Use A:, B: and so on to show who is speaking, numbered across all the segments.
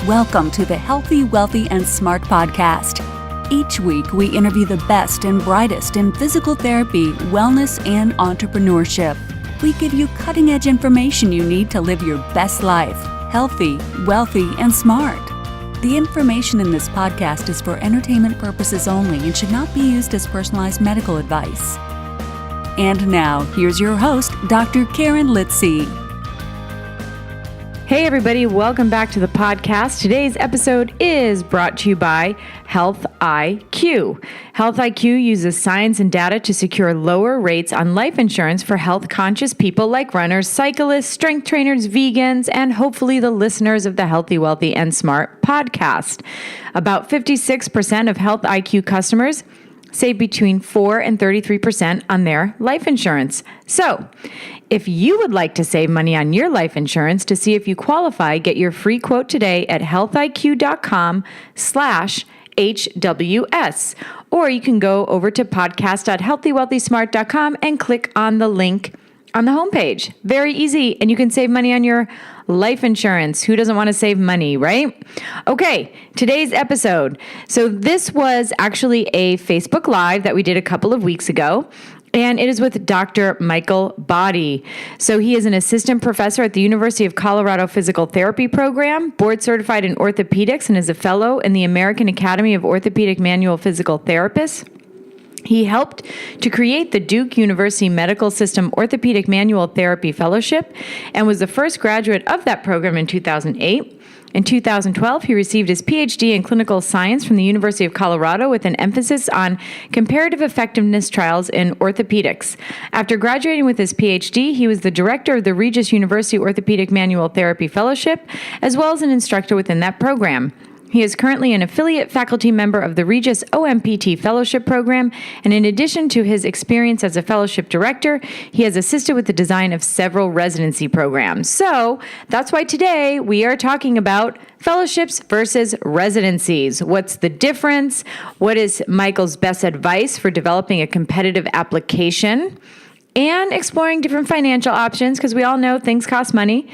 A: Welcome to the Healthy, Wealthy, and Smart podcast. Each week, we interview the best and brightest in physical therapy, wellness, and entrepreneurship. We give you cutting-edge information you need to live your best life, healthy, wealthy, and smart. The information in this podcast is for entertainment purposes only and should not be used as personalized medical advice. And now, here's your host, Dr. Karen Litzy.
B: Hey everybody, welcome back to the podcast. Today's episode is brought to you by Health IQ. Health IQ uses science and data to secure lower rates on life insurance for health-conscious people like runners, cyclists, strength trainers, vegans, and hopefully the listeners of the Healthy, Wealthy, and Smart podcast. About 56% of Health IQ customers save between 4 and 33% on their life insurance. So, if you would like to save money on your life insurance to see if you qualify, get your free quote today at healthiq.com/HWS. Or you can go over to podcast.healthywealthysmart.com and click on the link on the homepage. Very easy. And you can save money on your life insurance. Who doesn't want to save money, right? Okay, today's episode. So this was actually a Facebook Live that we did a couple of weeks ago. And it is with Dr. Michael Bade. So he is an assistant professor at the University of Colorado Physical Therapy Program, board certified in orthopedics, and is a fellow in the American Academy of Orthopedic Manual Physical Therapists. He helped to create the Duke University Medical System Orthopedic Manual Therapy Fellowship and was the first graduate of that program in 2008. In 2012, he received his PhD in clinical science from the University of Colorado with an emphasis on comparative effectiveness trials in orthopedics. After graduating with his PhD, he was the director of the Regis University Orthopedic Manual Therapy Fellowship, as well as an instructor within that program. He is currently an affiliate faculty member of the Regis OMPT Fellowship Program, and in addition to his experience as a fellowship director, he has assisted with the design of several residency programs. So that's why today we are talking about fellowships versus residencies. What's the difference? What is Michael's best advice for developing a competitive application? And exploring different financial options, because we all know things cost money.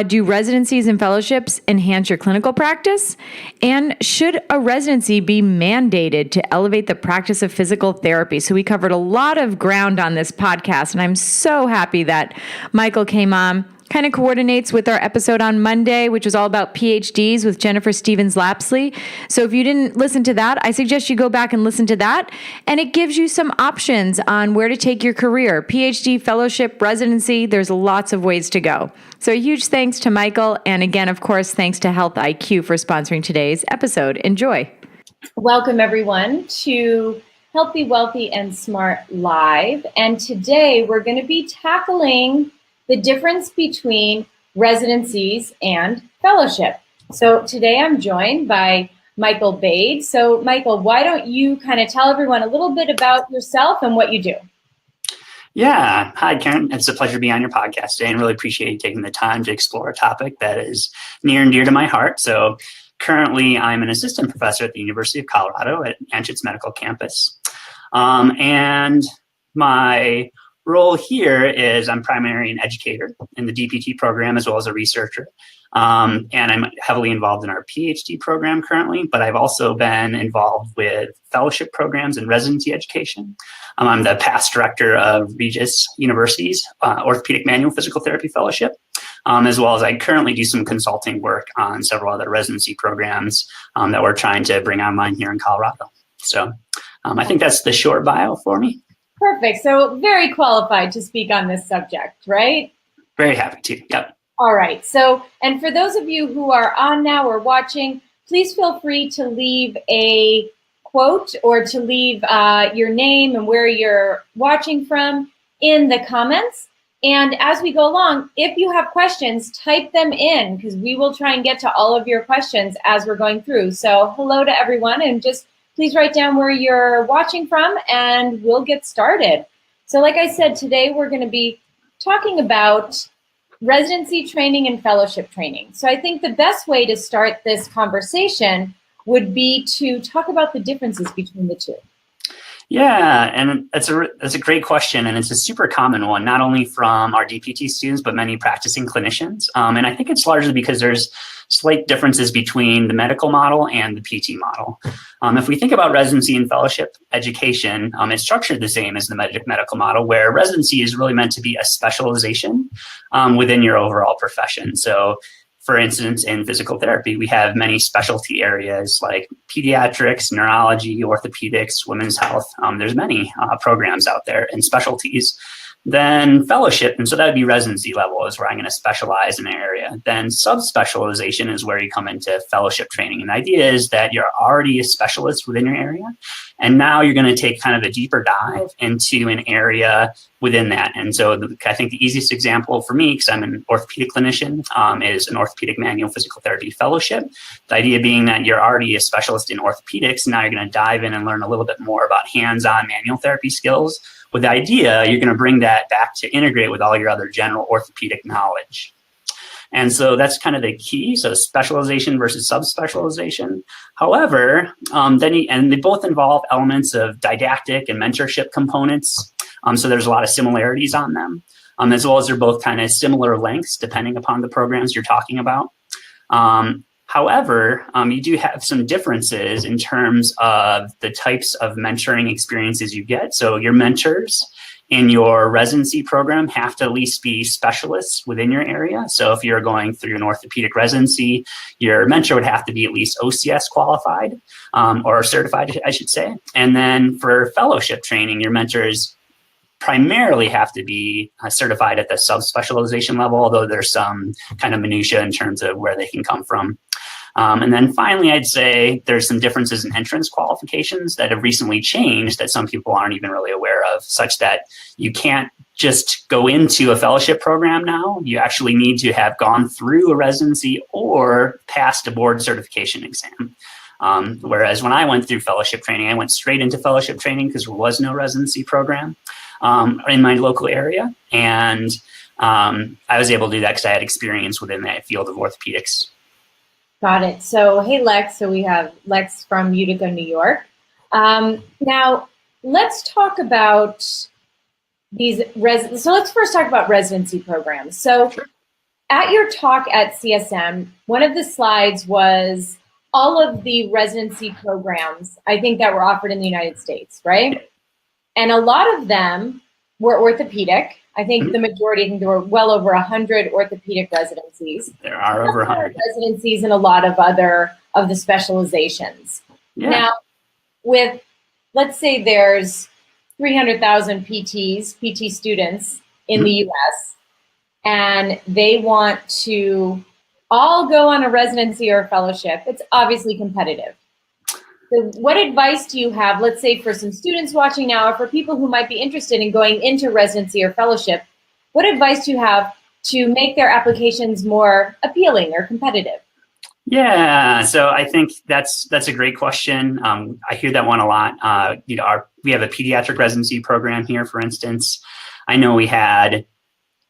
B: Do residencies and fellowships enhance your clinical practice? And should a residency be mandated to elevate the practice of physical therapy? So we covered a lot of ground on this podcast, and I'm so happy that Michael came on. Kind of coordinates with our episode on Monday, which was all about PhDs with Jennifer Stevens-Lapsley. So if you didn't listen to that, I suggest you go back and listen to that. And it gives you some options on where to take your career. PhD, fellowship, residency, there's lots of ways to go. So a huge thanks to Michael. And again, of course, thanks to Health IQ for sponsoring today's episode. Enjoy.
C: Welcome, everyone, to Healthy, Wealthy, and Smart Live. And today we're going to be tackling the difference between residencies and fellowship. So today I'm joined by Michael Bade. So Michael, why don't you kind of tell everyone a little bit about yourself and what you do?
D: Yeah. Hi, Karen. It's a pleasure to be on your podcast today and really appreciate you taking the time to explore a topic that is near and dear to my heart. So currently I'm an assistant professor at the University of Colorado at Anschutz Medical Campus. And my role here is I'm primarily an educator in the DPT program as well as a researcher. And I'm heavily involved in our PhD program currently, but I've also been involved with fellowship programs and residency education. I'm the past director of Regis University's Orthopedic Manual Physical Therapy Fellowship, as well as I currently do some consulting work on several other residency programs that we're trying to bring online here in Colorado. So I think that's the short bio for me.
C: Perfect. So very qualified to speak on this subject, right?
D: Very happy to. Yep.
C: All right. So, and for those of you who are on now or watching, please feel free to leave a quote or to leave your name and where you're watching from in the comments. And as we go along, if you have questions, type them in because we will try and get to all of your questions as we're going through. So hello to everyone, and just please write down where you're watching from and we'll get started. So like I said, today we're going to be talking about residency training and fellowship training. So I think the best way to start this conversation would be to talk about the differences between the two.
D: Yeah, and that's a great question, and it's a super common one, not only from our DPT students, but many practicing clinicians. And I think it's largely because there's slight differences between the medical model and the PT model. If we think about residency and fellowship education, it's structured the same as the medical model, where residency is really meant to be a specialization within your overall profession. So for instance, in physical therapy, we have many specialty areas like pediatrics, neurology, orthopedics, women's health. There's many programs out there and specialties. Then fellowship, and so that would be residency level, is where I'm going to specialize in an area. Then subspecialization is where you come into fellowship training. And the idea is that you're already a specialist within your area, and now you're going to take kind of a deeper dive into an area within that. And so I think the easiest example for me, because I'm an orthopedic clinician, is an orthopedic manual physical therapy fellowship. The idea being that you're already a specialist in orthopedics, and now you're going to dive in and learn a little bit more about hands-on manual therapy skills. With the idea, you're going to bring that back to integrate with all your other general orthopedic knowledge. And so that's kind of the key. So specialization versus subspecialization. However, and they both involve elements of didactic and mentorship components. So there's a lot of similarities on them, as well as they're both kind of similar lengths depending upon the programs you're talking about. However, you do have some differences in terms of the types of mentoring experiences you get. So your mentors in your residency program have to at least be specialists within your area. So if you're going through an orthopedic residency, your mentor would have to be at least OCS qualified or certified, I should say. And then for fellowship training, your mentors primarily have to be certified at the subspecialization level, although there's some kind of minutia in terms of where they can come from. And then finally, I'd say there's some differences in entrance qualifications that have recently changed that some people aren't even really aware of, such that you can't just go into a fellowship program now. You actually need to have gone through a residency or passed a board certification exam. Whereas when I went through fellowship training, I went straight into fellowship training because there was no residency program in my local area. And I was able to do that because I had experience within that field of orthopedics.
C: Got it. So, hey, Lex. So we have Lex from Utica, New York. Now, let's talk about these So let's first talk about residency programs. So sure. At your talk at CSM, one of the slides was all of the residency programs, I think, that were offered in the United States, right? And a lot of them were orthopedic. I think the majority, I think there were well over 100 orthopedic residencies.
D: There are over 100
C: residencies and a lot of other of the specializations. Yeah. Now, with, let's say there's 300,000 PT students in the US, and they want to all go on a residency or a fellowship. It's obviously competitive. So what advice do you have, let's say for some students watching now, or for people who might be interested in going into residency or fellowship, what advice do you have to make their applications more appealing or competitive?
D: Yeah, so I think that's a great question. I hear that one a lot. We have a pediatric residency program here, for instance. I know we had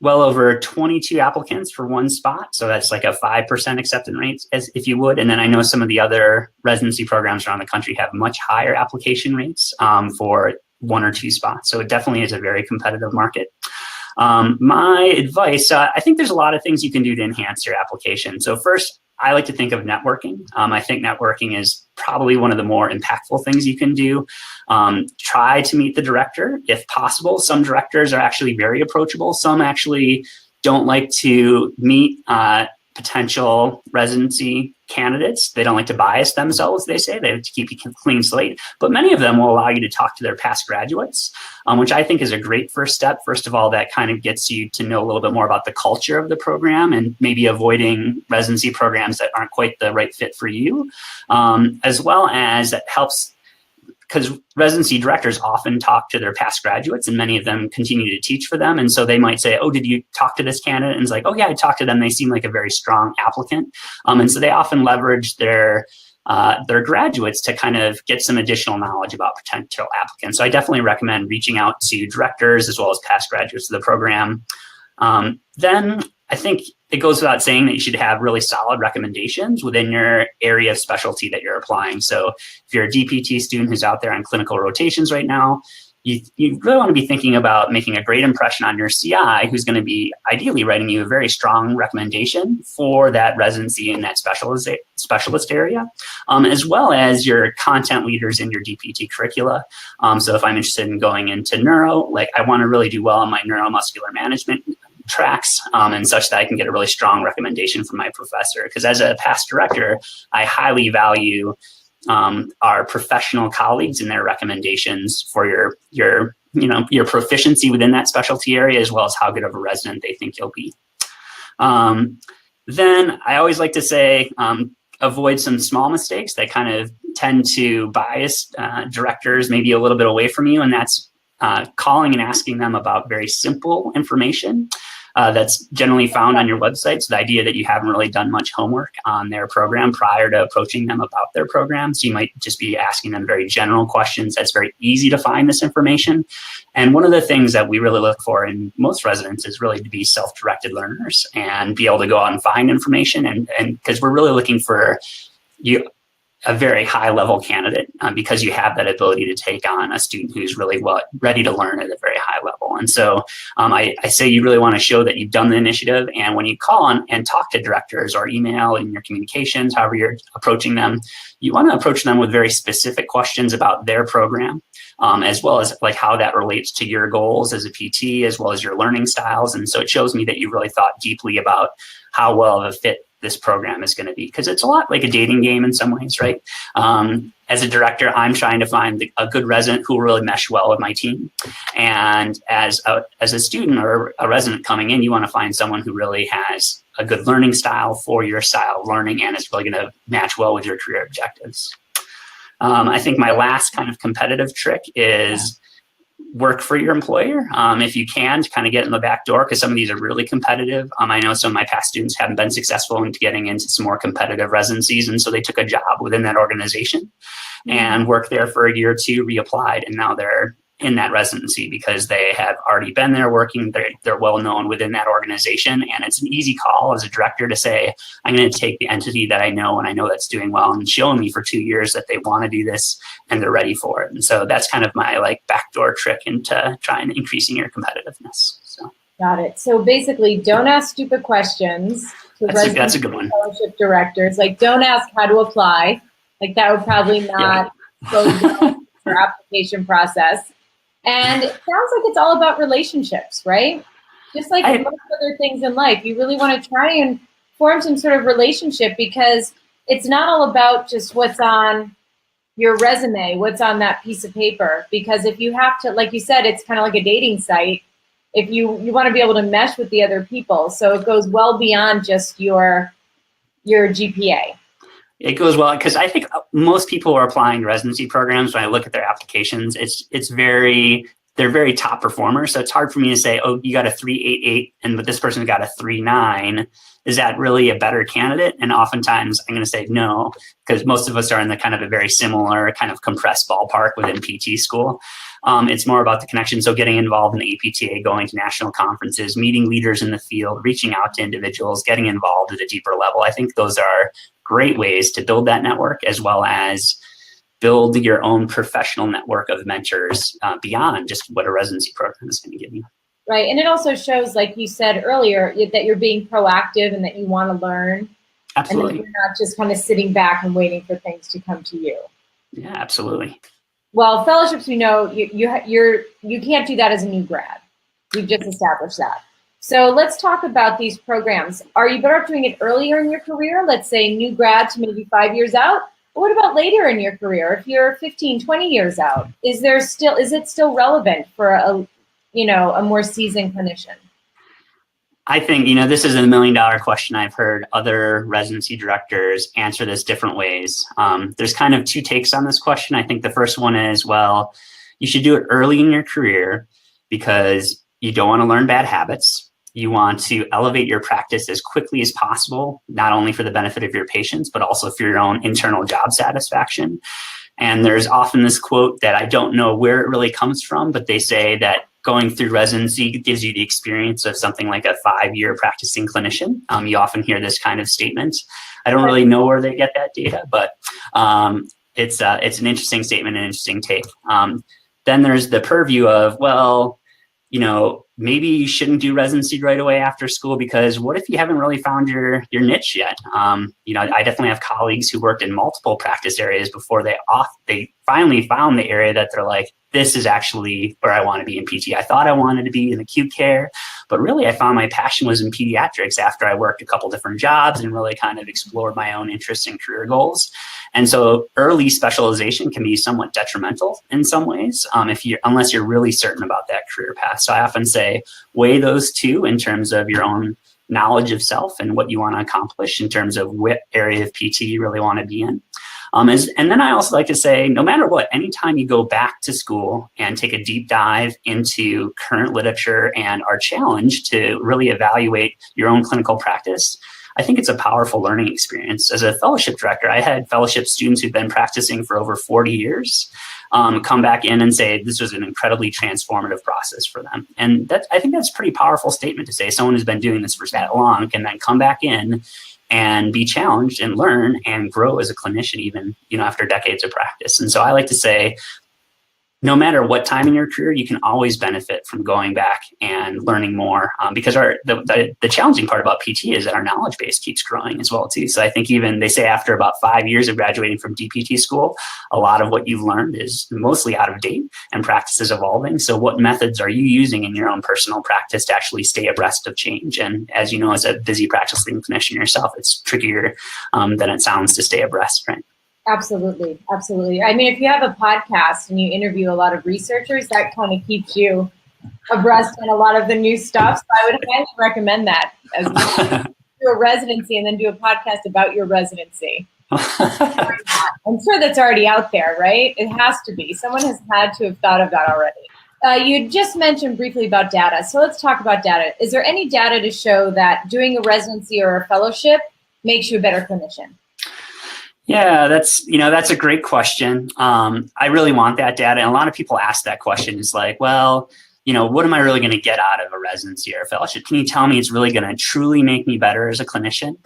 D: well over 22 applicants for one spot. So that's like a 5% acceptance rate, if you would. And then I know some of the other residency programs around the country have much higher application rates for one or two spots. So it definitely is a very competitive market. My advice, I think there's a lot of things you can do to enhance your application. So first, I like to think of networking. I think networking is probably one of the more impactful things you can do. Try to meet the director if possible. Some directors are actually very approachable. Some actually don't like to meet potential residency candidates. They don't like to bias themselves, they say. They like to keep a clean slate. But many of them will allow you to talk to their past graduates, which I think is a great first step. First of all, that kind of gets you to know a little bit more about the culture of the program and maybe avoiding residency programs that aren't quite the right fit for you, as well as that helps, because residency directors often talk to their past graduates and many of them continue to teach for them. And so they might say, oh, did you talk to this candidate? And it's like, oh yeah, I talked to them. They seem like a very strong applicant. And so they often leverage their graduates to kind of get some additional knowledge about potential applicants. So I definitely recommend reaching out to directors as well as past graduates of the program. Then I think it goes without saying that you should have really solid recommendations within your area of specialty that you're applying. So if you're a DPT student who's out there on clinical rotations right now, you really want to be thinking about making a great impression on your CI, who's going to be ideally writing you a very strong recommendation for that residency in that specialist area, as well as your content leaders in your DPT curricula. So if I'm interested in going into neuro, like I want to really do well on my neuromuscular management tracks and such that I can get a really strong recommendation from my professor. Because as a past director, I highly value our professional colleagues and their recommendations for your proficiency within that specialty area, as well as how good of a resident they think you'll be. Then I always like to say, avoid some small mistakes that kind of tend to bias directors maybe a little bit away from you, and that's calling and asking them about very simple information that's generally found on your website. So the idea that you haven't really done much homework on their program prior to approaching them about their program. So you might just be asking them very general questions. That's very easy to find this information. And one of the things that we really look for in most residents is really to be self-directed learners and be able to go out and find information. And because we're really looking for a very high level candidate because you have that ability to take on a student who's really ready to learn at a very high level. And so I say you really want to show that you've done the initiative. And when you call on and talk to directors or email in your communications, however you're approaching them, you want to approach them with very specific questions about their program, as well as like how that relates to your goals as a PT, as well as your learning styles. And so it shows me that you really thought deeply about how well of a fit this program is going to be, because it's a lot like a dating game in some ways, right? As a director, I'm trying to find a good resident who will really mesh well with my team. And as a student or a resident coming in, you want to find someone who really has a good learning style for your style of learning and is really going to match well with your career objectives. I think my last kind of competitive trick is work for your employer if you can, to kind of get in the back door, because some of these are really competitive. I know some of my past students haven't been successful in getting into some more competitive residencies, and so they took a job within that organization and worked there for a year or two, reapplied, and now they're in that residency because they have already been there working. They're well known within that organization, and it's an easy call as a director to say, I'm going to take the entity that I know and I know that's doing well and showing me for 2 years that they want to do this and they're ready for it. And so that's kind of my like backdoor trick into trying increasing your competitiveness. So
C: got it. So basically, don't ask stupid questions to
D: that's a good one.
C: Fellowship directors. Like, don't ask how to apply. Like, that would probably not go down your application process. And it sounds like it's all about relationships, right? Just like most other things in life, you really want to try and form some sort of relationship, because it's not all about just what's on your resume, what's on that piece of paper. Because if you have to, like you said, it's kind of like a dating site. If you want to be able to mesh with the other people. So it goes well beyond just your GPA.
D: It goes well, because I think most people are applying to residency programs. When I look at their applications, they're very top performers. So it's hard for me to say, oh, you got a 3.88 but this person got a 3.9. Is that really a better candidate? And oftentimes I'm going to say no, because most of us are in the kind of a very similar kind of compressed ballpark within PT school. It's more about the connection. So getting involved in the APTA, going to national conferences, meeting leaders in the field, reaching out to individuals, getting involved at a deeper level. I think those are great ways to build that network, as well as build your own professional network of mentors beyond just what a residency program is going to give you.
C: Right. And it also shows, like you said earlier, that you're being proactive and that you want to learn.
D: Absolutely.
C: And that you're not just kind of sitting back and waiting for things to come to you.
D: Yeah, absolutely.
C: Well, fellowships, we know you can't do that as a new grad. We've just established that. So let's talk about these programs. Are you better off doing it earlier in your career? Let's say new grad to maybe 5 years out. Or what about later in your career? If you're 15, 20 years out, is it still relevant for a more seasoned clinician?
D: I think, this is a $1 million question. I've heard other residency directors answer this different ways. There's kind of two takes on this question. I think the first one is, well, you should do it early in your career because you don't want to learn bad habits. You want to elevate your practice as quickly as possible, not only for the benefit of your patients, but also for your own internal job satisfaction. And there's often this quote that I don't know where it really comes from, but they say that going through residency gives you the experience of something like a 5-year practicing clinician. You often hear this kind of statement. I don't really know where they get that data, but it's an interesting statement, an interesting take. then there's the purview of, well, maybe you shouldn't do residency right away after school, because what if you haven't really found your niche yet? I definitely have colleagues who worked in multiple practice areas before they finally found the area that they're like, this is actually where I want to be in PT. I thought I wanted to be in acute care, but really I found my passion was in pediatrics after I worked a couple different jobs and really kind of explored my own interests and career goals. And so early specialization can be somewhat detrimental in some ways, unless you're really certain about that career path. So I often say, weigh those two in terms of your own knowledge of self and what you want to accomplish in terms of what area of PT you really want to be in. And then I also like to say, no matter what, anytime you go back to school and take a deep dive into current literature and are challenged to really evaluate your own clinical practice, I think it's a powerful learning experience. As a fellowship director, I had fellowship students who've been practicing for over 40 years come back in and say this was an incredibly transformative process for them. And I think that's a pretty powerful statement to say. Someone who's been doing this for that long can then come back in and be challenged and learn and grow as a clinician, even after decades of practice. And so I like to say, no matter what time in your career, you can always benefit from going back and learning more, because the challenging part about PT is that our knowledge base keeps growing as well too. So I think even they say after about 5 years of graduating from DPT school, a lot of what you've learned is mostly out of date and practice is evolving. So what methods are you using in your own personal practice to actually stay abreast of change? And as you know, as a busy practicing clinician yourself, it's trickier than it sounds to stay abreast, right?
C: Absolutely. Absolutely. I mean, if you have a podcast and you interview a lot of researchers, that kind of keeps you abreast on a lot of the new stuff. So I would highly recommend that as well. Do a residency and then do a podcast about your residency. I'm sure that's already out there, right? It has to be. Someone has had to have thought of that already. You just mentioned briefly about data. So let's talk about data. Is there any data to show that doing a residency or a fellowship makes you a better clinician?
D: Yeah, that's a great question. I really want that data. And a lot of people ask that question. It's like, well, what am I really going to get out of a residency or a fellowship? Can you tell me it's really going to truly make me better as a clinician?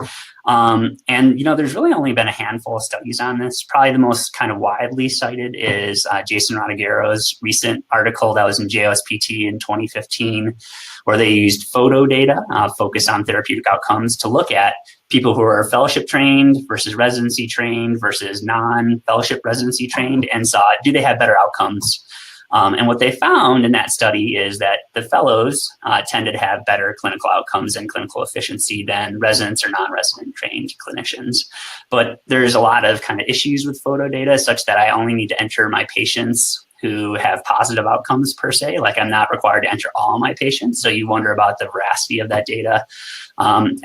D: There's really only been a handful of studies on this. Probably the most kind of widely cited is Jason Rodiguero's recent article that was in JOSPT in 2015, where they used photo data focused on therapeutic outcomes to look at people who are fellowship trained versus residency trained versus non-fellowship residency trained, and saw, do they have better outcomes? And what they found in that study is that the fellows tended to have better clinical outcomes and clinical efficiency than residents or non-resident trained clinicians. But there's a lot of kind of issues with photo data, such that I only need to enter my patients who have positive outcomes per se. Like, I'm not required to enter all my patients. So you wonder about the veracity of that data,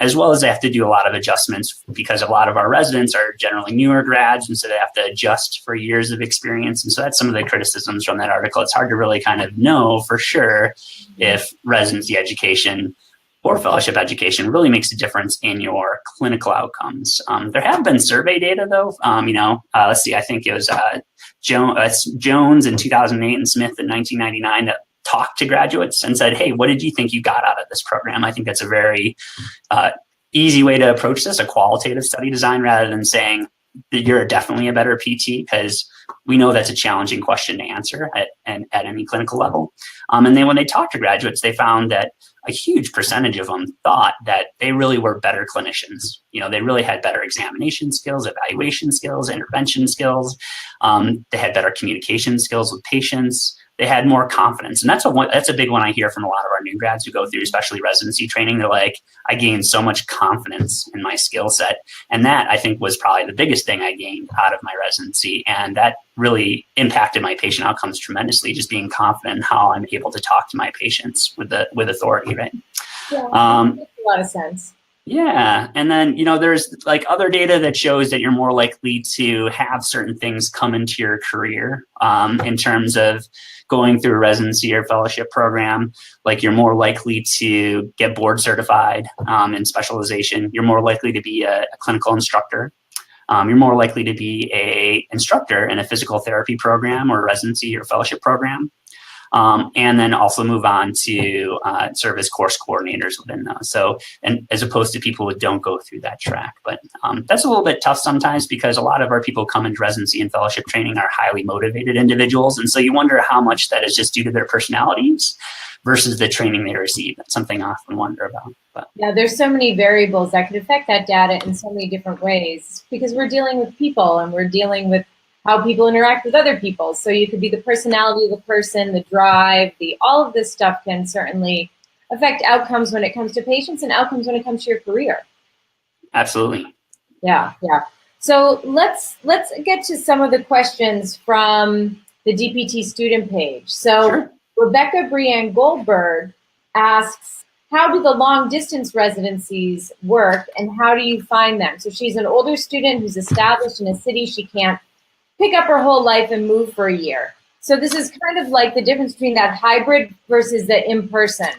D: as well as they have to do a lot of adjustments because a lot of our residents are generally newer grads. And so they have to adjust for years of experience. And so that's some of the criticisms from that article. It's hard to really kind of know for sure if residency education or fellowship education really makes a difference in your clinical outcomes. There have been survey data though. Let's see, I think it was Jones in 2008 and Smith in 1999 that talked to graduates and said, hey, what did you think you got out of this program? I think that's a very easy way to approach this, a qualitative study design, rather than saying that you're definitely a better PT, because we know that's a challenging question to answer at any clinical level. And then when they talked to graduates, they found that a huge percentage of them thought that they really were better clinicians. They really had better examination skills, evaluation skills, intervention skills. They had better communication skills with patients. They had more confidence. And that's a big one I hear from a lot of our new grads who go through, especially residency training. They're like, I gained so much confidence in my skill set. And that, I think, was probably the biggest thing I gained out of my residency. And that really impacted my patient outcomes tremendously, just being confident in how I'm able to talk to my patients with authority, right?
C: Yeah, that makes a lot of sense.
D: Yeah. And then, there's like other data that shows that you're more likely to have certain things come into your career in terms of going through a residency or fellowship program. Like, you're more likely to get board certified in specialization. You're more likely to be a clinical instructor. You're more likely to be a instructor in a physical therapy program or residency or fellowship program. and then also move on to serve as course coordinators within those. So, and as opposed to people who don't go through that track. But that's a little bit tough sometimes because a lot of our people come into residency and fellowship training are highly motivated individuals. And so you wonder how much that is just due to their personalities versus the training they receive. That's something I often wonder about. But
C: yeah, there's so many variables that could affect that data in so many different ways because we're dealing with people and we're dealing with how people interact with other people. So you could be the personality of the person, the drive, all of this stuff can certainly affect outcomes when it comes to patients and outcomes when it comes to your career.
D: Absolutely.
C: Yeah. So let's get to some of the questions from the DPT student page. So
D: Sure.
C: Rebecca Brienne Goldberg asks, how do the long distance residencies work and how do you find them? So she's an older student who's established in a city she can't pick up her whole life and move for a year. So this is kind of like the difference between that hybrid versus the in-person.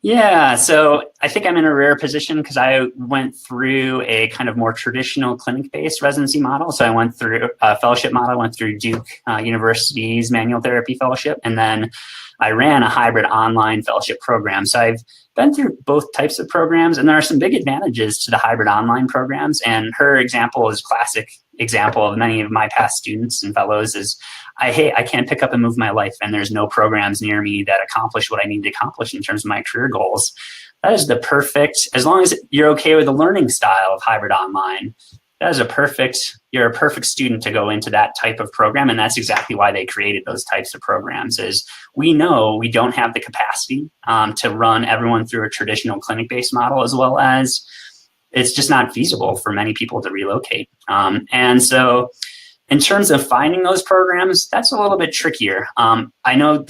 D: Yeah, so I think I'm in a rare position because I went through a kind of more traditional clinic-based residency model. So I went through a fellowship model, I went through Duke University's manual therapy fellowship, and then I ran a hybrid online fellowship program. So I've been through both types of programs, and there are some big advantages to the hybrid online programs. And her example is a classic example of many of my past students and fellows is, I can't pick up and move my life, and there's no programs near me that accomplish what I need to accomplish in terms of my career goals. That is the perfect, as long as you're okay with the learning style of hybrid online, you're a perfect student to go into that type of program. And that's exactly why they created those types of programs is we know we don't have the capacity to run everyone through a traditional clinic-based model, as well as it's just not feasible for many people to relocate. And so in terms of finding those programs, that's a little bit trickier. I know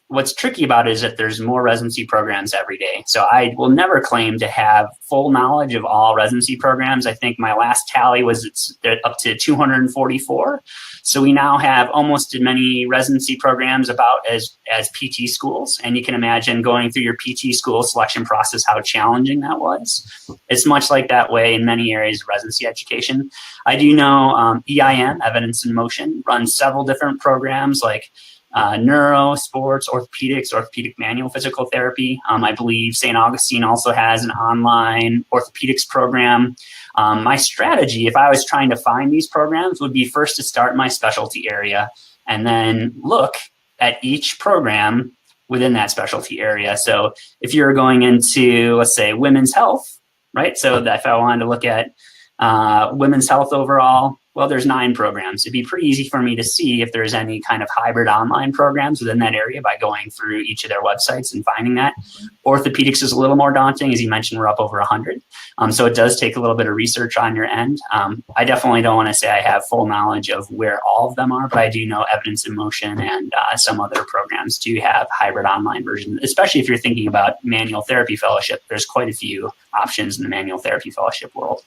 D: what's tricky about it is that there's more residency programs every day. So I will never claim to have full knowledge of all residency programs. I think my last tally was it's up to 244. So we now have almost as many residency programs about as PT schools. And you can imagine going through your PT school selection process, how challenging that was. It's much like that way in many areas of residency education. I do know EIM, Evidence in Motion, runs several different programs like neuro, sports, orthopedics, orthopedic manual physical therapy. I believe St. Augustine also has an online orthopedics program. My strategy, if I was trying to find these programs, would be first to start my specialty area and then look at each program within that specialty area. So if you're going into, let's say, women's health, right? So that if I wanted to look at women's health overall, well, there's 9 programs. It'd be pretty easy for me to see if there's any kind of hybrid online programs within that area by going through each of their websites and finding that. Orthopedics is a little more daunting. As you mentioned, we're up over 100. So it does take a little bit of research on your end. I definitely don't want to say I have full knowledge of where all of them are, but I do know Evidence in Motion and some other programs do have hybrid online versions, especially if you're thinking about manual therapy fellowship. There's quite a few options in the manual therapy fellowship world.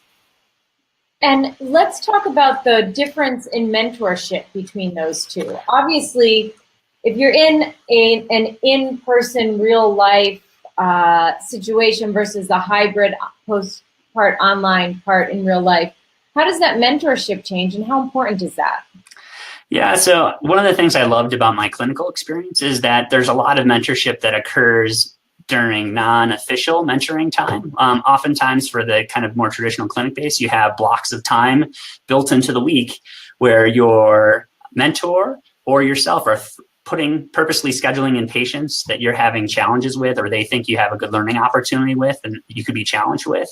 C: And let's talk about the difference in mentorship between those two. Obviously, if you're in an in-person, real-life situation versus the hybrid part online, part in real life, how does that mentorship change and how important is that?
D: Yeah, so one of the things I loved about my clinical experience is that there's a lot of mentorship that occurs during non-official mentoring time. Oftentimes for the kind of more traditional clinic base, you have blocks of time built into the week where your mentor or yourself are purposely scheduling in patients that you're having challenges with or they think you have a good learning opportunity with and you could be challenged with.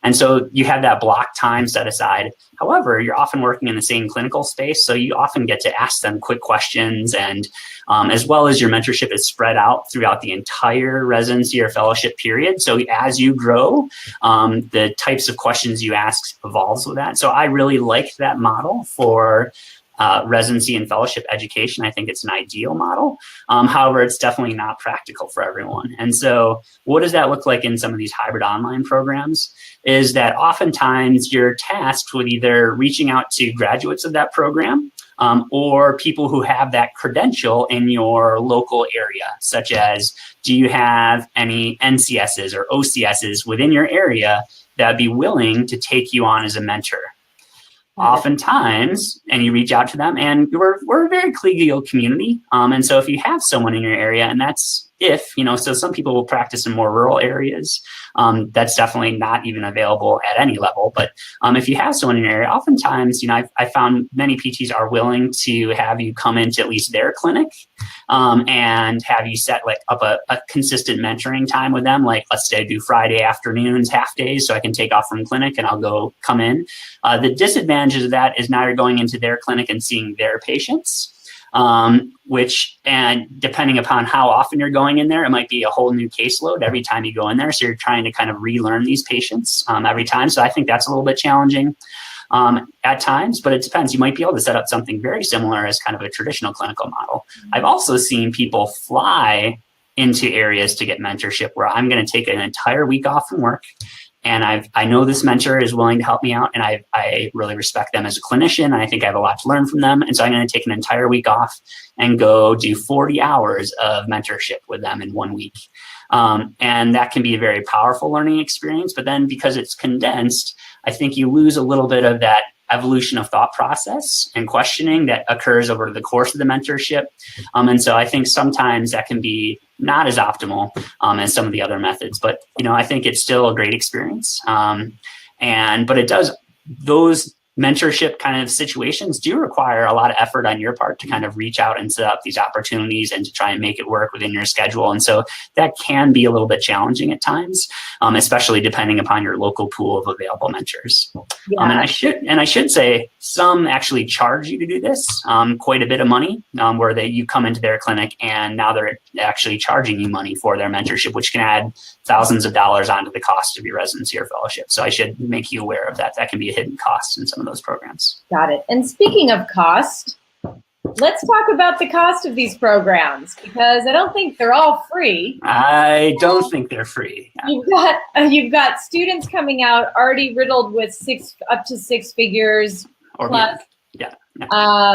D: And so you have that block time set aside. However, you're often working in the same clinical space, so you often get to ask them quick questions and as well as your mentorship is spread out throughout the entire residency or fellowship period. So as you grow, the types of questions you ask evolves with that. So I really like that model for residency and fellowship education. I think it's an ideal model. However, it's definitely not practical for everyone. And so what does that look like in some of these hybrid online programs is that oftentimes you're tasked with either reaching out to graduates of that program or people who have that credential in your local area, such as do you have any NCSs or OCSs within your area that would be willing to take you on as a mentor? oftentimes, and you reach out to them, and we're a very collegial community. And so if you have someone in your area, and that's so some people will practice in more rural areas. That's definitely not even available at any level. But if you have someone in your area, oftentimes, I found many PTs are willing to have you come into at least their clinic and have you set up a consistent mentoring time with them. Like, let's say I do Friday afternoons, half days, so I can take off from clinic and I'll come in. The disadvantages of that is now you're going into their clinic and seeing their patients. And depending upon how often you're going in there, it might be a whole new caseload every time you go in there. So you're trying to kind of relearn these patients every time. So I think that's a little bit challenging at times, but it depends. You might be able to set up something very similar as kind of a traditional clinical model. I've also seen people fly into areas to get mentorship where I'm going to take an entire week off from work. And I know this mentor is willing to help me out, and I really respect them as a clinician, and I think I have a lot to learn from them. And so I'm going to take an entire week off and go do 40 hours of mentorship with them in 1 week. And that can be a very powerful learning experience. But then because it's condensed, I think you lose a little bit of that evolution of thought process and questioning that occurs over the course of the mentorship. And so I think sometimes that can be not as optimal as some of the other methods, but I think it's still a great experience. But those mentorship kind of situations do require a lot of effort on your part to kind of reach out and set up these opportunities and to try and make it work within your schedule. And so that can be a little bit challenging at times, especially depending upon your local pool of available mentors. Yeah. And I should say some actually charge you to do this quite a bit of money, where you come into their clinic and now they're actually charging you money for their mentorship, which can add thousands of dollars onto the cost of your residency or fellowship. So I should make you aware of that. That can be a hidden cost in some of those programs.
C: Got it. And speaking of cost, let's talk about the cost of these programs, because I don't think they're all free.
D: I don't think they're free.
C: You've got students coming out already riddled with up to six figures
D: or
C: plus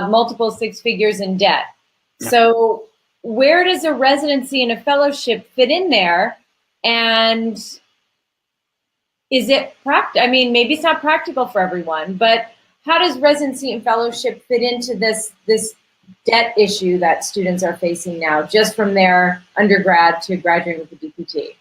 C: multiple six figures in debt.
D: Yeah.
C: So where does a residency and a fellowship fit in there? And is it maybe it's not practical for everyone, but how does residency and fellowship fit into this debt issue that students are facing now, just from their undergrad to graduating with the DPT?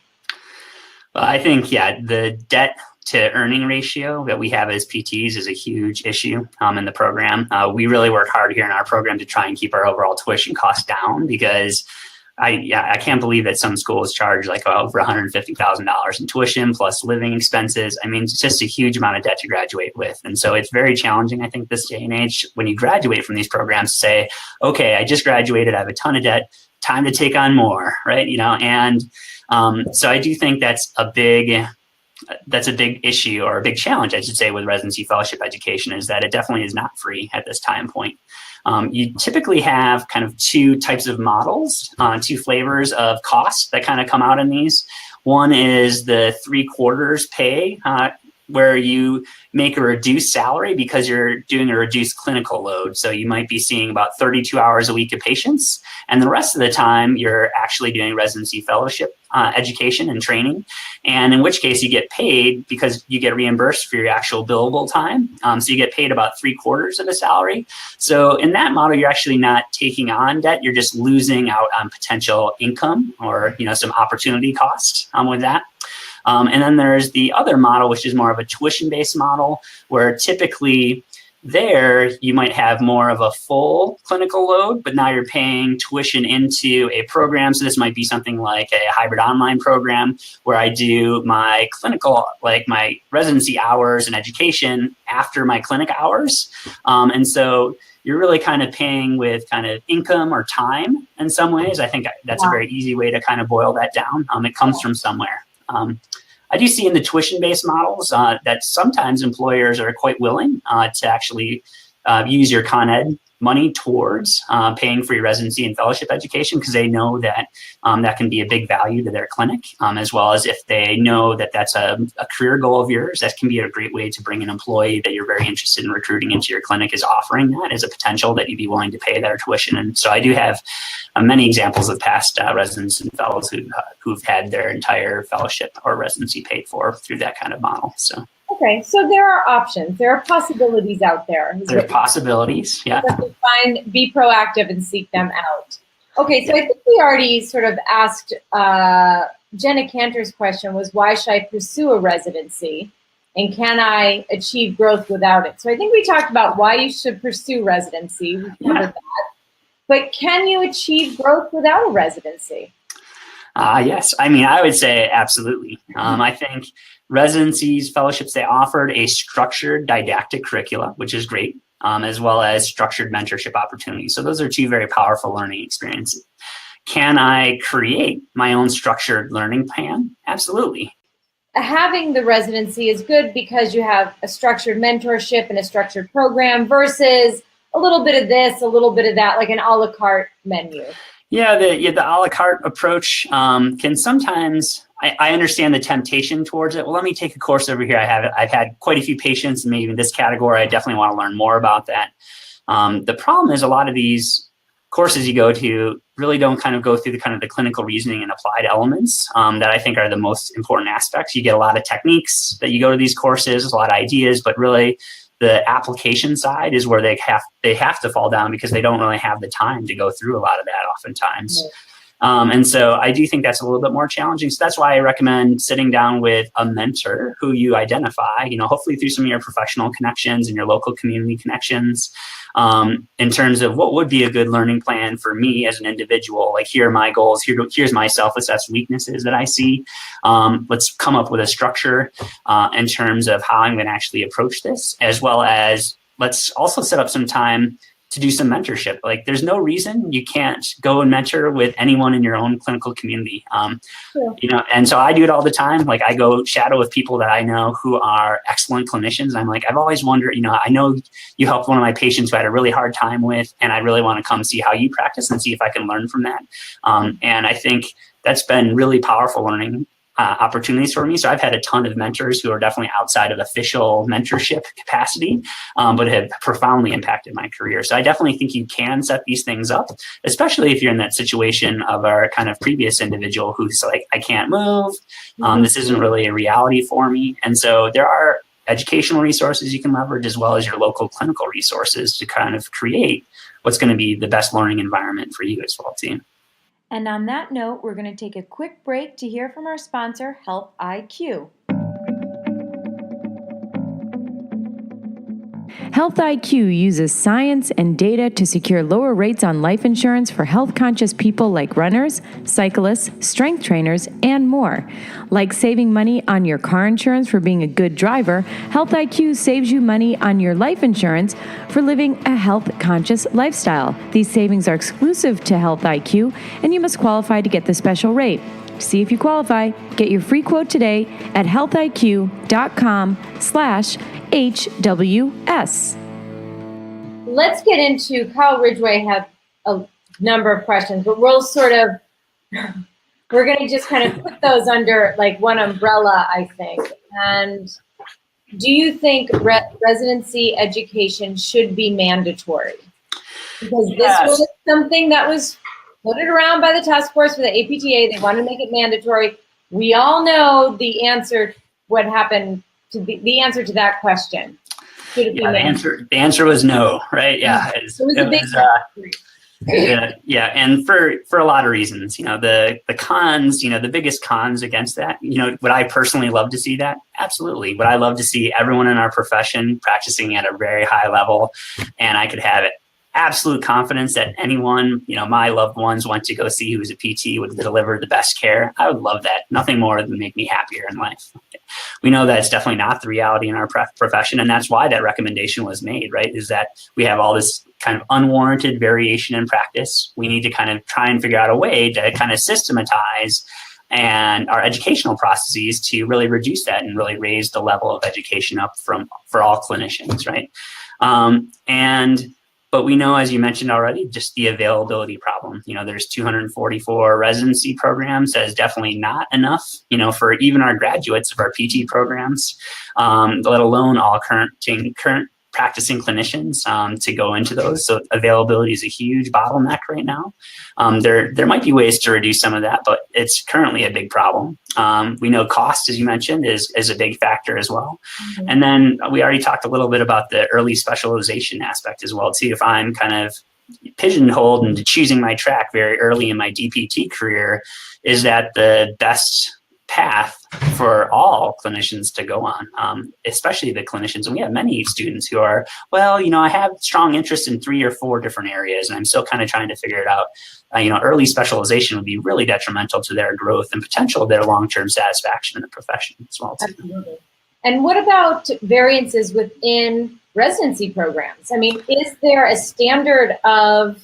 D: Well, I think, the debt to earning ratio that we have as PTs is a huge issue in the program. We really work hard here in our program to try and keep our overall tuition costs down, because I can't believe that some schools charge over $150,000 in tuition plus living expenses. I mean, it's just a huge amount of debt to graduate with. And so it's very challenging, I think, this day and age when you graduate from these programs to say, okay, I just graduated, I have a ton of debt, time to take on more, right? And so I do think that's a big issue, or a big challenge, I should say, with residency fellowship education, is that it definitely is not free at this time point. You typically have kind of two types of models, two flavors of costs that kind of come out in these. One is the 3/4 pay, where you make a reduced salary because you're doing a reduced clinical load. So you might be seeing about 32 hours a week of patients, and the rest of the time you're actually doing residency fellowship education and training. And in which case you get paid because you get reimbursed for your actual billable time. So you get paid about 3/4 of the salary. So in that model, you're actually not taking on debt. You're just losing out on potential income or some opportunity cost with that. And then there's the other model, which is more of a tuition-based model, where typically there you might have more of a full clinical load, but now you're paying tuition into a program. So this might be something like a hybrid online program where I do my clinical, my residency hours and education after my clinic hours. And so you're really kind of paying with kind of income or time in some ways. I think that's a very easy way to kind of boil that down. It comes from somewhere. I do see in the tuition-based models that sometimes employers are quite willing to actually use your Con Ed money towards paying for your residency and fellowship education, because they know that that can be a big value to their clinic, as well as if they know that that's a career goal of yours, that can be a great way to bring an employee that you're very interested in recruiting into your clinic is offering that as a potential that you'd be willing to pay their tuition. And so I do have many examples of past residents and fellows who've had their entire fellowship or residency paid for through that kind of model. So.
C: Okay, so there are options. There are possibilities out there.
D: There are possibilities, yeah.
C: Be proactive and seek them out. Okay, so I think we already sort of asked Jenna Cantor's question was, why should I pursue a residency? And can I achieve growth without it? So I think we talked about why you should pursue residency. We covered that. But can you achieve growth without a residency?
D: Yes. I mean, I would say absolutely. I think residencies, fellowships, they offered a structured didactic curricula, which is great, as well as structured mentorship opportunities. So those are two very powerful learning experiences. Can I create my own structured learning plan? Absolutely.
C: Having the residency is good because you have a structured mentorship and a structured program versus a little bit of this, a little bit of that, like an a la carte menu.
D: Yeah, the a la carte approach can sometimes, I understand the temptation towards it. Well, let me take a course over here. I've had quite a few patients, maybe in this category. I definitely want to learn more about that. The problem is a lot of these courses you go to really don't kind of go through the clinical reasoning and applied elements that I think are the most important aspects. You get a lot of techniques that you go to these courses, a lot of ideas, but really the application side is where they have to fall down because they don't really have the time to go through a lot of that oftentimes. And so I do think that's a little bit more challenging. So that's why I recommend sitting down with a mentor who you identify, hopefully through some of your professional connections and your local community connections, in terms of what would be a good learning plan for me as an individual. Like, here are my goals. Here's my self-assessed weaknesses that I see. Let's come up with a structure in terms of how I'm going to actually approach this, as well as let's also set up some time to do some mentorship. Like, there's no reason you can't go and mentor with anyone in your own clinical community. And so I do it all the time. Like, I go shadow with people that I know who are excellent clinicians. I'm like, I've always wondered, I know you helped one of my patients who I had a really hard time with, and I really want to come see how you practice and see if I can learn from that. And I think that's been really powerful learning opportunities for me. So I've had a ton of mentors who are definitely outside of official mentorship capacity, but have profoundly impacted my career. So I definitely think you can set these things up, especially if you're in that situation of our kind of previous individual who's like, I can't move. This isn't really a reality for me. And so there are educational resources you can leverage, as well as your local clinical resources to kind of create what's going to be the best learning environment for you as well, too.
B: And on that note, we're going to take a quick break to hear from our sponsor, Health IQ. Health IQ uses science and data to secure lower rates on life insurance for health-conscious people like runners, cyclists, strength trainers, and more. Like saving money on your car insurance for being a good driver, Health IQ saves you money on your life insurance for living a health-conscious lifestyle. These savings are exclusive to Health IQ, and you must qualify to get the special rate. To see if you qualify, get your free quote today at healthiq.com/HWS.
C: Let's get into, Kyle Ridgway had a number of questions, but we're going to just kind of put those under like one umbrella, I think. And do you think residency education should be mandatory? Because this was something that was floated around by the task force for the APTA. They want to make it mandatory. We all know the answer, what happened to the answer to that question. Should it be mandatory?
D: The answer was no, right? Yeah.
C: It was a big
D: and for a lot of reasons, the cons, the biggest cons against that, would I personally love to see that? Absolutely. Would I love to see everyone in our profession practicing at a very high level, and I could have it absolute confidence that anyone, my loved ones went to go see who's a PT would deliver the best care? I would love that. Nothing more than make me happier in life. We know that it's definitely not the reality in our profession, and that's why that recommendation was made, right? Is that we have all this kind of unwarranted variation in practice. We need to kind of try and figure out a way to kind of systematize and our educational processes to really reduce that and really raise the level of education up for all clinicians, right? But we know, as you mentioned already, just the availability problem. There's 244 residency programs. That is definitely not enough, for even our graduates of our PT programs, let alone all current practicing clinicians to go into those. So availability is a huge bottleneck right now. There might be ways to reduce some of that, but it's currently a big problem. We know cost, as you mentioned, is a big factor as well. Mm-hmm. And then we already talked a little bit about the early specialization aspect as well, too. If I'm kind of pigeonholed into choosing my track very early in my DPT career, is that the best path for all clinicians to go on, especially the clinicians. And we have many students who are, well, I have strong interest in 3 or 4 different areas, and I'm still kind of trying to figure it out. Early specialization would be really detrimental to their growth and potential their long-term satisfaction in the profession as well, too.
C: Absolutely. And what about variances within residency programs? I mean, is there a standard of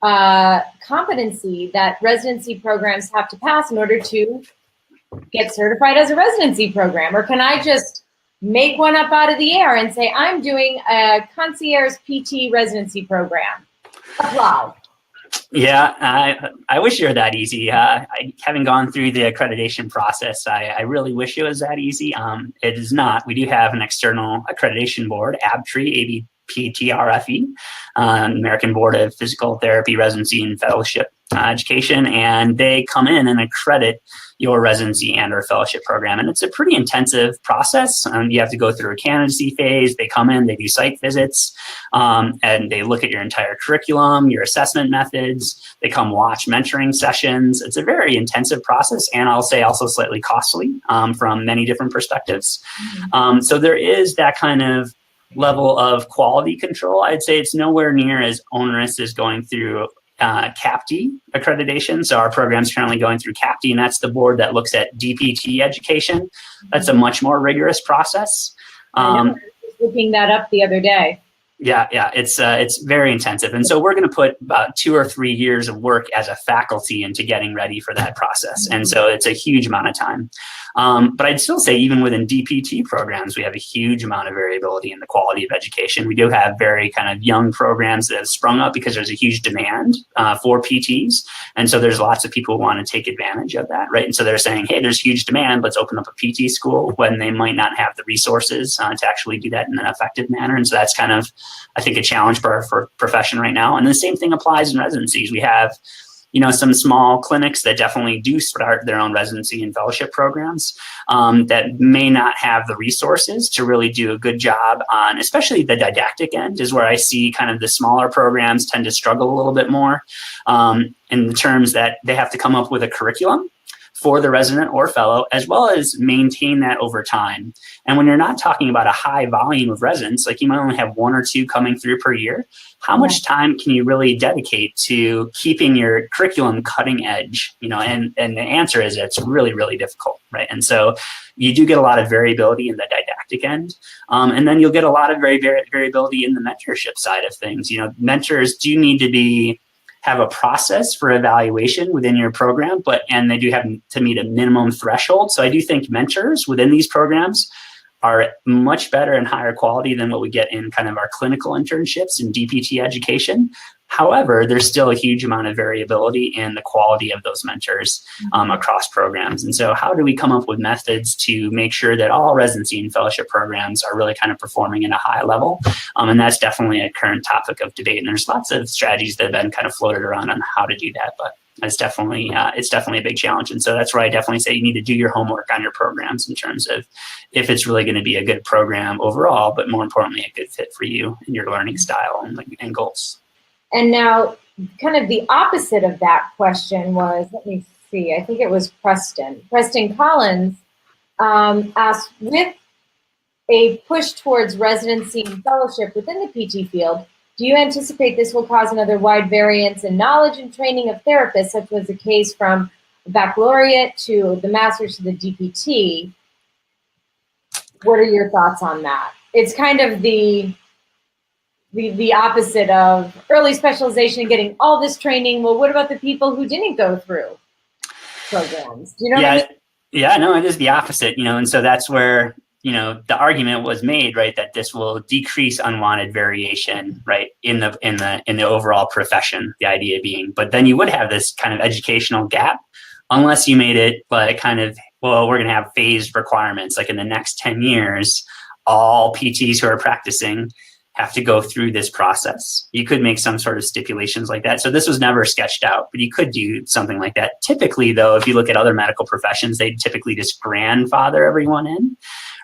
C: competency that residency programs have to pass in order to get certified as a residency program? Or can I just make one up out of the air and say, I'm doing a concierge PT residency program? Apply.
D: Yeah, I wish it were that easy. Having gone through the accreditation process, I really wish it was that easy. It is not. We do have an external accreditation board, ABTRE, ABPTRFE, American Board of Physical Therapy Residency and Fellowship Education, and they come in and accredit your residency and or fellowship program. And it's a pretty intensive process. You have to go through a candidacy phase. They come in, they do site visits, and they look at your entire curriculum, your assessment methods. They come watch mentoring sessions. It's a very intensive process, and I'll say also slightly costly from many different perspectives. So there is that kind of level of quality control. I'd say it's nowhere near as onerous as going through CAPD accreditation. So our program's currently going through CAPD, and that's the board that looks at DPT education. That's a much more rigorous process.
C: I was looking that up the other day.
D: Yeah, it's very intensive. And so we're going to put about 2 or 3 years of work as a faculty into getting ready for that process. And so it's a huge amount of time. But I'd still say even within DPT programs, we have a huge amount of variability in the quality of education. We do have very kind of young programs that have sprung up because there's a huge demand for PTs. And so there's lots of people who want to take advantage of that, right? And so they're saying, hey, there's huge demand, let's open up a PT school, when they might not have the resources to actually do that in an effective manner. And so that's kind of, I think, a challenge for our profession right now. And the same thing applies in residencies. We have some small clinics that definitely do start their own residency and fellowship programs that may not have the resources to really do a good job on, especially the didactic end is where I see kind of the smaller programs tend to struggle a little bit more in the terms that they have to come up with a curriculum for the resident or fellow, as well as maintain that over time. And when you're not talking about a high volume of residents, like you might only have 1 or 2 coming through per year, how much time can you really dedicate to keeping your curriculum cutting edge? And the answer is it's really, really difficult, right? And so you do get a lot of variability in the didactic end. And then you'll get a lot of variability in the mentorship side of things. Mentors do need to have a process for evaluation within your program, and they do have to meet a minimum threshold. So I do think mentors within these programs are much better and higher quality than what we get in kind of our clinical internships in DPT education. However, there's still a huge amount of variability in the quality of those mentors across programs. And so how do we come up with methods to make sure that all residency and fellowship programs are really kind of performing at a high level? And that's definitely a current topic of debate. And there's lots of strategies that have been kind of floated around on how to do that. But it's definitely a big challenge. And so that's where I definitely say you need to do your homework on your programs in terms of if it's really going to be a good program overall, but more importantly, a good fit for you and your learning style and goals.
C: And now kind of the opposite of that question was, let me see, I think it was Preston. Preston Collins asked, with a push towards residency and fellowship within the PT field, do you anticipate this will cause another wide variance in knowledge and training of therapists, such was the case from baccalaureate to the master's to the DPT? What are your thoughts on that? It's kind of the opposite of early specialization and getting all this training. Well, what about the people who didn't go through programs? Do you know what I mean?
D: Yeah, no, it is the opposite, and so that's where, the argument was made, right, that this will decrease unwanted variation, right, in the overall profession, the idea being, but then you would have this kind of educational gap unless you made it like kind of, well, we're going to have phased requirements, like in the next 10 years, all PTs who are practicing have to go through this process. You could make some sort of stipulations like that. So this was never sketched out, but you could do something like that. Typically, though, if you look at other medical professions, they typically just grandfather everyone in,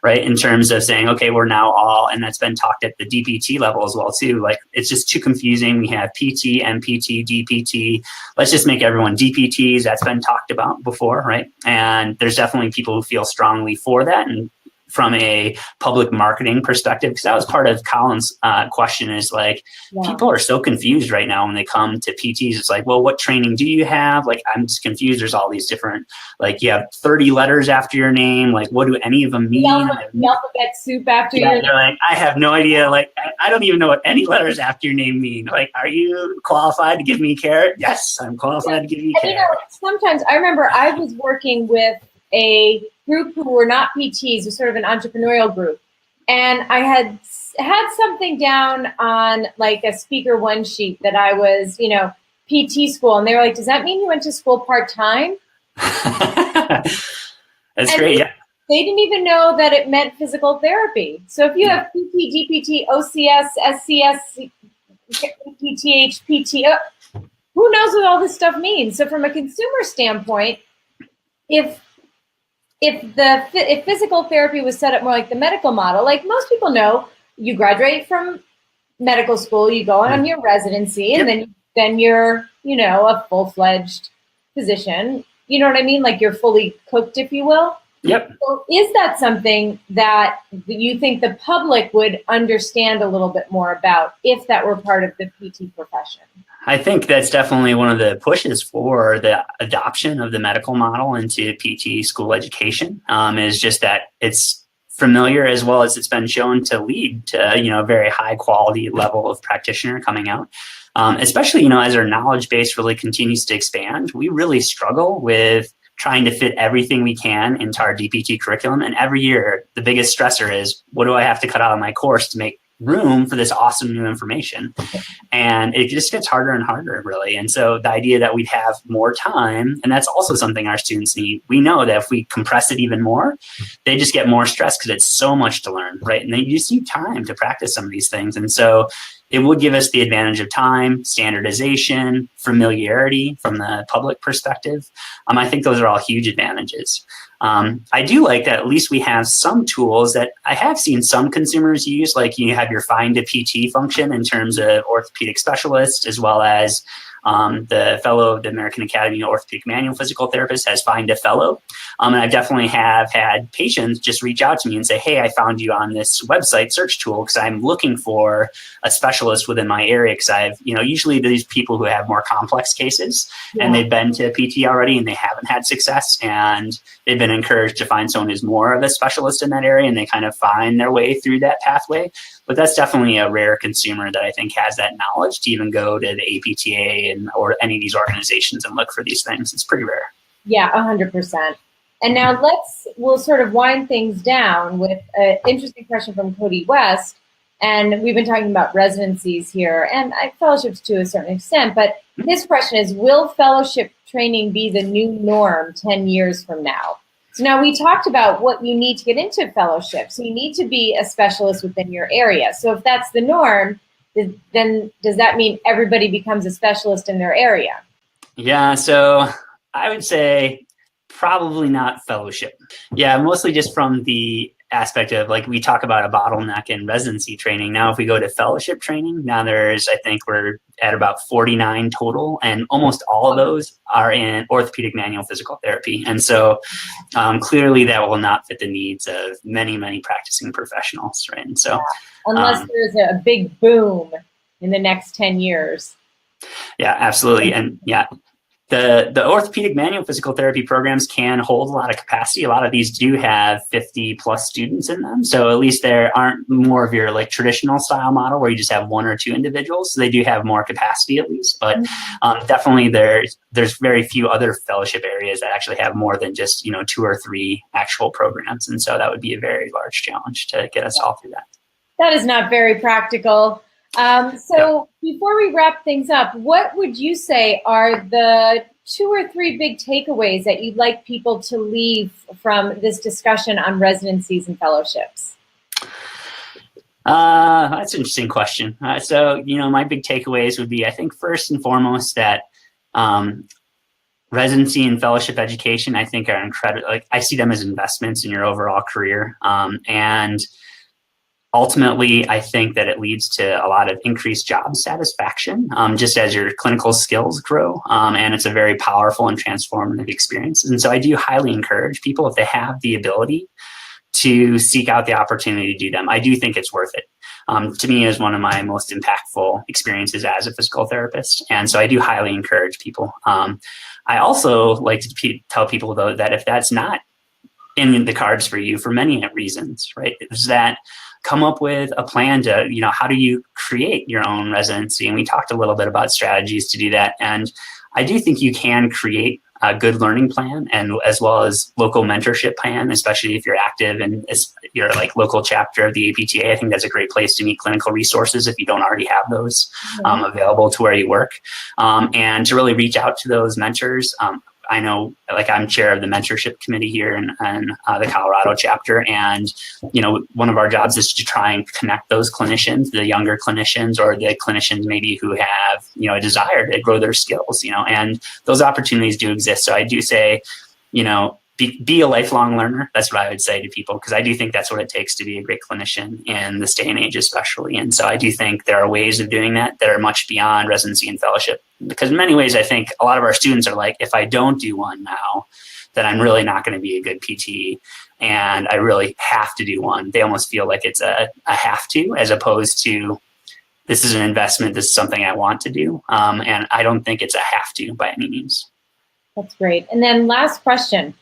D: right? In terms of saying, okay, we're now all, and that's been talked at the DPT level as well, too. Like, it's just too confusing. We have PT, MPT, DPT. Let's just make everyone DPTs. That's been talked about before, right? And there's definitely people who feel strongly for that. And from a public marketing perspective, because that was part of Colin's question, is like, people are so confused right now when they come to PTs. It's like, well, what training do you have? Like, I'm just confused. There's all these different, like, you have 30 letters after your name. Like, what do any of them mean?
C: The alphabet soup after your name.
D: They're like, I have no idea. Like, I don't even know what any letters after your name mean. Like, are you qualified to give me care? Yes, I'm qualified to give you care.
C: You know, sometimes I remember I was working with a group who were not PTs, it was sort of an entrepreneurial group. And I had something down on like a speaker one sheet that I was, you know, PT school. And they were like, does that mean you went to school part-time?
D: That's great, yeah.
C: They didn't even know that it meant physical therapy. So if you have PT, DPT, OCS, SCS, PTH, PT, who knows what all this stuff means? So from a consumer standpoint, if physical therapy was set up more like the medical model, like most people know, you graduate from medical school, you go on your residency, and then you're, you know, a full-fledged physician. You know what I mean? Like you're fully cooked, if you will.
D: Yep.
C: So is that something that you think the public would understand a little bit more about if that were part of the PT profession?
D: I think that's definitely one of the pushes for the adoption of the medical model into PT school education, is just that it's familiar, as well as it's been shown to lead to, you know, a very high quality level of practitioner coming out. Especially, you know, as our knowledge base really continues to expand, we really struggle with trying to fit everything we can into our DPT curriculum. And every year, the biggest stressor is, what do I have to cut out of my course to make room for this awesome new information? And it just gets harder and harder, really. And so the idea that we'd have more time, and that's also something our students need. We know that if we compress it even more, they just get more stressed because it's so much to learn, right? And they just need time to practice some of these things. And so it would give us the advantage of time, standardization, familiarity from the public perspective. I think those are all huge advantages. I do like that at least we have some tools that I have seen some consumers use, like you have your find a PT function in terms of orthopedic specialists, as well as the fellow of the American Academy of Orthopedic Manual Physical Therapists has Find a Fellow. And I definitely have had patients just reach out to me and say, hey, I found you on this website search tool because I'm looking for a specialist within my area. Because I've, you know, usually these people who have more complex cases and they've been to a PT already and they haven't had success, and they've been encouraged to find someone who's more of a specialist in that area, and they kind of find their way through that pathway. But that's definitely a rare consumer that I think has that knowledge to even go to the APTA or any of these organizations and look for these things. It's pretty rare.
C: Yeah, 100%. And now we'll sort of wind things down with an interesting question from Cody West. And we've been talking about residencies here and fellowships to a certain extent. But his question is, will fellowship training be the new norm 10 years from now? So now we talked about what you need to get into fellowship. So you need to be a specialist within your area. So if that's the norm, then does that mean everybody becomes a specialist in their area?
D: Yeah, so I would say probably not fellowship. Yeah, mostly just from the aspect of, like, we talk about a bottleneck in residency training. Now, if we go to fellowship training, now I think we're at about 49 total, and almost all of those are in orthopedic manual physical therapy. And so clearly that will not fit the needs of many, many practicing professionals, right? And so
C: unless there's a big boom in the next 10 years.
D: Yeah, absolutely. And yeah, the orthopedic manual physical therapy programs can hold a lot of capacity. A lot of these do have 50 plus students in them. So at least there aren't more of your like traditional style model where you just have one or two individuals. So they do have more capacity at least, but definitely there's very few other fellowship areas that actually have more than just, you know, 2 or 3 actual programs. And so that would be a very large challenge to get us all through that.
C: That is not very practical. Before we wrap things up, what would you say are the 2 or 3 big takeaways that you'd like people to leave from this discussion on residencies and fellowships?
D: That's an interesting question. So, my big takeaways would be, I think first and foremost that residency and fellowship education, I think are incredible. Like I see them as investments in your overall career. And ultimately, I think that it leads to a lot of increased job satisfaction, just as your clinical skills grow. And it's a very powerful and transformative experience. And so I do highly encourage people, if they have the ability, to seek out the opportunity to do them. I do think it's worth it. To me, is one of my most impactful experiences as a physical therapist. And so I do highly encourage people. I also like to tell people, though, that if that's not in the cards for you for many reasons, right, is that come up with a plan to, how do you create your own residency? And we talked a little bit about strategies to do that. And I do think you can create a good learning plan, and as well as local mentorship plan, especially if you're active and you're like local chapter of the APTA. I think that's a great place to meet clinical resources if you don't already have those available to where you work, and to really reach out to those mentors. I know, like, I'm chair of the mentorship committee here in the Colorado chapter. And, one of our jobs is to try and connect those clinicians, the younger clinicians, or the clinicians maybe who have, a desire to grow their skills, and those opportunities do exist. So I do say, be a lifelong learner. That's what I would say to people, because I do think that's what it takes to be a great clinician in this day and age, especially. And so I do think there are ways of doing that are much beyond residency and fellowship, because in many ways, I think a lot of our students are like, if I don't do one now, then I'm really not going to be a good PT, and I really have to do one. They almost feel like it's a have to, as opposed to this is an investment. This is something I want to do. And I don't think it's a have to by any means.
C: That's great. And then last question.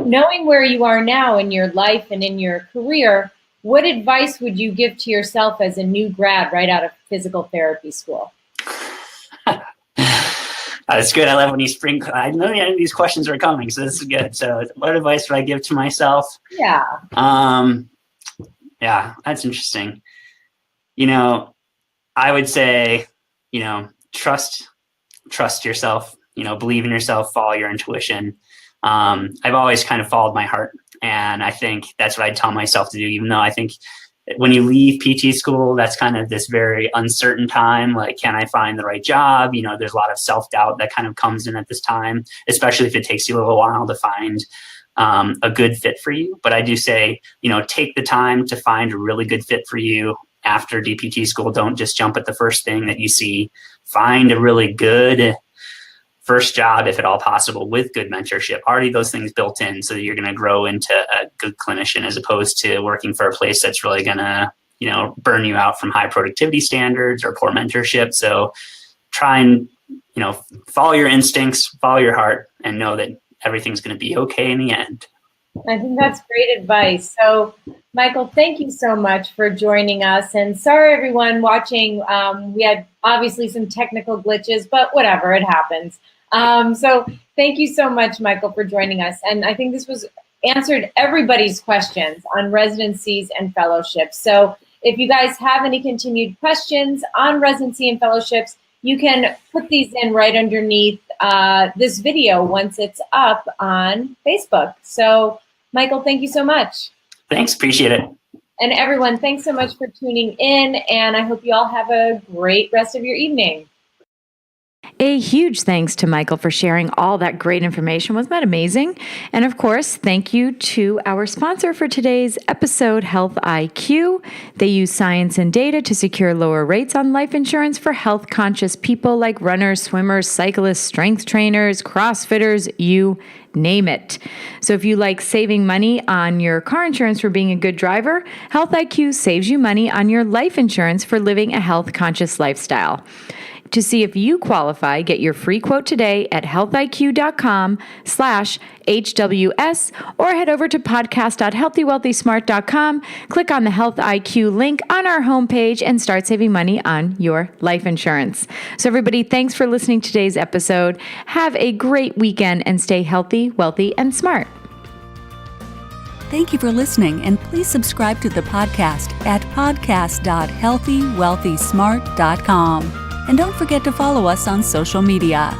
C: Knowing where you are now in your life and in your career, what advice would you give to yourself as a new grad right out of physical therapy school?
D: That's good. I love when you sprinkle. I know these questions are coming, so this is good. So what advice would I give to myself?
C: Yeah.
D: Yeah, that's interesting. I would say, trust yourself, believe in yourself, follow your intuition. I've always kind of followed my heart, and I think that's what I tell myself to do, even though I think when you leave PT school, that's kind of this very uncertain time. Like, can I find the right job? There's a lot of self-doubt that kind of comes in at this time, especially if it takes you a little while to find a good fit for you. But I do say, take the time to find a really good fit for you after DPT school. Don't just jump at the first thing that you see. Find a really good first job, if at all possible, with good mentorship. Already those things built in, so that you're going to grow into a good clinician, as opposed to working for a place that's really going to, burn you out from high productivity standards or poor mentorship. So try and, follow your instincts, follow your heart, and know that everything's going to be okay in the end.
C: I think that's great advice. So, Michael, thank you so much for joining us. And sorry, everyone watching, we had obviously some technical glitches, but whatever, it happens. So thank you so much, Michael, for joining us. And I think this was answered everybody's questions on residencies and fellowships. So if you guys have any continued questions on residency and fellowships, you can put these in right underneath this video once it's up on Facebook. So, Michael, thank you so much.
D: Thanks. Appreciate it.
C: And everyone, thanks so much for tuning in. And I hope you all have a great rest of your evening.
B: A huge thanks to Michael for sharing all that great information. Wasn't that amazing? And of course, thank you to our sponsor for today's episode, Health IQ. They use science and data to secure lower rates on life insurance for health-conscious people like runners, swimmers, cyclists, strength trainers, CrossFitters, you name it. So if you like saving money on your car insurance for being a good driver, Health IQ saves you money on your life insurance for living a health-conscious lifestyle. To see if you qualify, get your free quote today at healthiq.com/HWS or head over to podcast.healthywealthysmart.com. Click on the Health IQ link on our homepage and start saving money on your life insurance. So everybody, thanks for listening to today's episode. Have a great weekend and stay healthy, wealthy, and smart.
A: Thank you for listening, and please subscribe to the podcast at podcast.healthywealthysmart.com. And don't forget to follow us on social media.